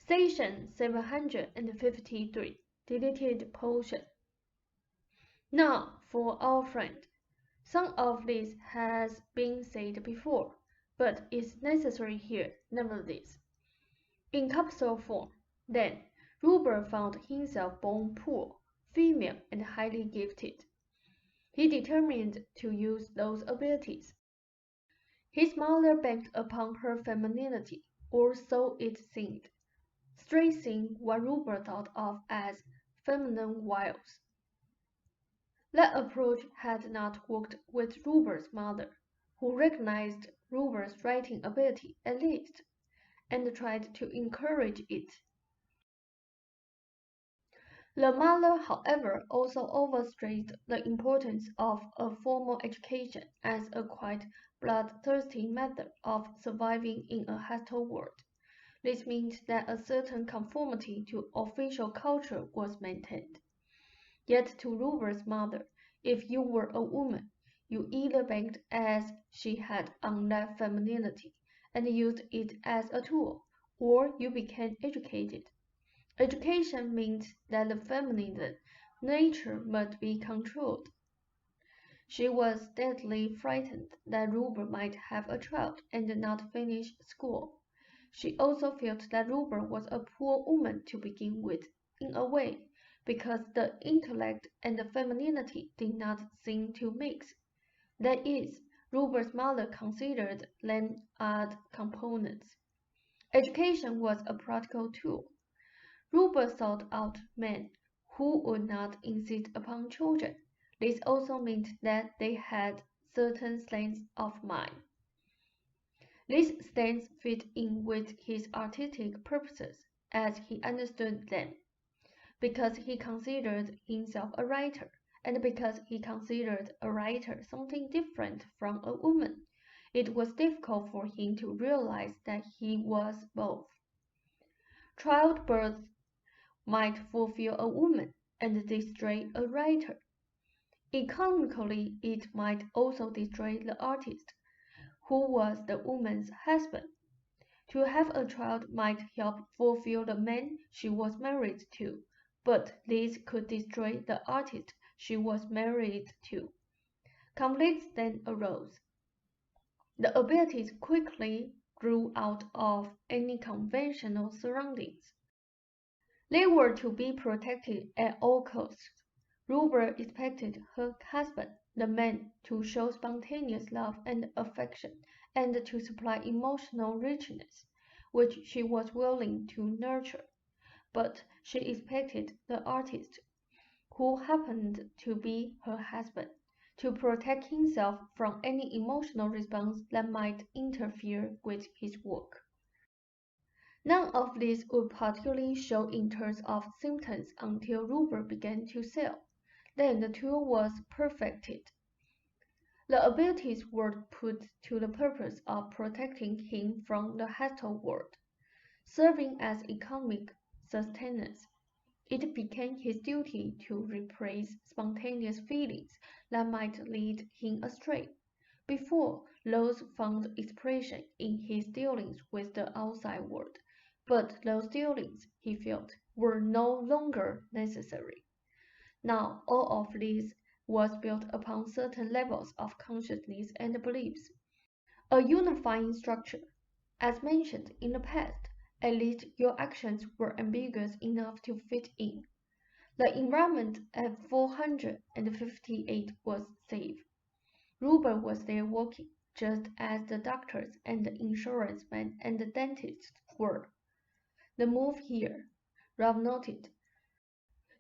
Station 753, Deleted Portion. Now, for our friend. Some of this has been said before, but is necessary here nevertheless. In capsule form, then, Ruber found himself born poor, female, and highly gifted. He determined to use those abilities. His mother banked upon her femininity, or so it seemed, stressing what Ruber thought of as feminine wiles. That approach had not worked with Ruber's mother, who recognized Ruber's writing ability at least, and tried to encourage it. The mother, however, also overstressed the importance of a formal education as a quite bloodthirsty method of surviving in a hostile world. This meant that a certain conformity to official culture was maintained. Yet to Ruber's mother, if you were a woman, you either banked as she had on that femininity and used it as a tool, or you became educated. Education meant that the feminine nature must be controlled. She was deadly frightened that Ruber might have a child and not finish school. She also felt that Ruber was a poor woman to begin with, in a way, because the intellect and the femininity did not seem to mix. That is, Ruber's mother considered them odd components. Education was a practical tool. Ruber sought out men who would not insist upon children. This also meant that they had certain states of mind. These states fit in with his artistic purposes as he understood them. Because he considered himself a writer, and because he considered a writer something different from a woman, it was difficult for him to realize that he was both. Childbirth might fulfill a woman and destroy a writer. Economically, it might also destroy the artist, who was the woman's husband. To have a child might help fulfill the man she was married to, but this could destroy the artist she was married to. Conflicts then arose. The abilities quickly grew out of any conventional surroundings. They were to be protected at all costs. Ruber expected her husband, the man, to show spontaneous love and affection, and to supply emotional richness, which she was willing to nurture. But she expected the artist, who happened to be her husband, to protect himself from any emotional response that might interfere with his work. None of this would particularly show in terms of symptoms until Ruber began to sell. Then the tool was perfected. The abilities were put to the purpose of protecting him from the hostile world, serving as economic sustenance. It became his duty to repress spontaneous feelings that might lead him astray, before those found expression in his dealings with the outside world. But those dealings, he felt, were no longer necessary. Now all of this was built upon certain levels of consciousness and beliefs, a unifying structure. As mentioned in the past, at least your actions were ambiguous enough to fit in. The environment at 458 was safe. Ruber was there working, just as the doctors and the insurance men and the dentists were. The move here, Rob noted,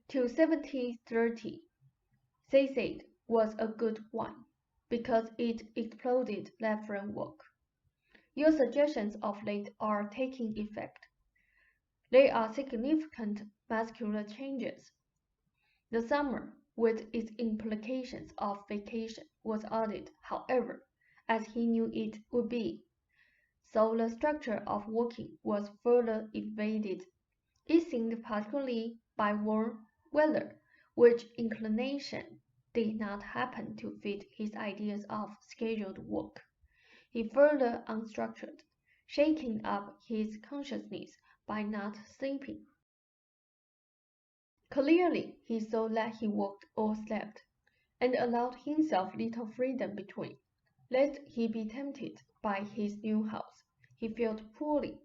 to 70-30, they said, was a good one, because it exploded that framework. Your suggestions of late are taking effect. They are significant muscular changes. The summer, with its implications of vacation, was added, however, as he knew it would be. So the structure of working was further evaded. It seemed particularly by warm weather, which inclination did not happen to fit his ideas of scheduled work. He further unstructured, shaking up his consciousness by not sleeping. Clearly, he saw that he walked or slept, and allowed himself little freedom between, lest he be tempted by his new house. He felt poorly,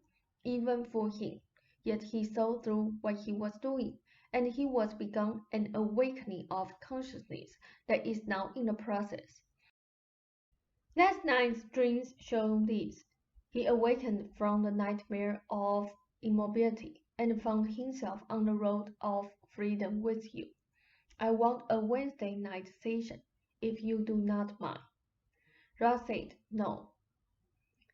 even for him, yet he saw through what he was doing, and he was begun an awakening of consciousness that is now in the process. Last night's dreams show this. He awakened from the nightmare of immobility and found himself on the road of freedom with you. I want a Wednesday night session, if you do not mind. Ross said, no.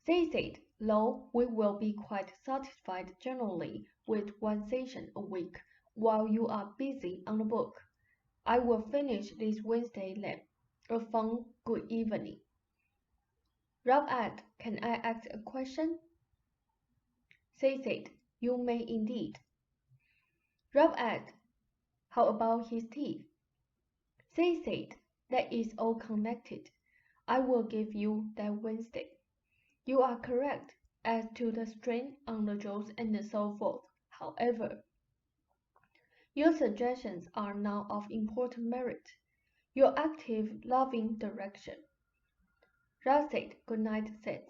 They said, though we will be quite satisfied generally with one session a week while you are busy on the book. I will finish this Wednesday then. A fun good evening. Rob asked, can I ask a question? They said, you may indeed. Rob asked, how about his teeth? They said, that is all connected. I will give you that Wednesday. You are correct as to the strain on the jaws and so forth. However, your suggestions are now of important merit. Your active, loving direction. Rob said, good night, Seth.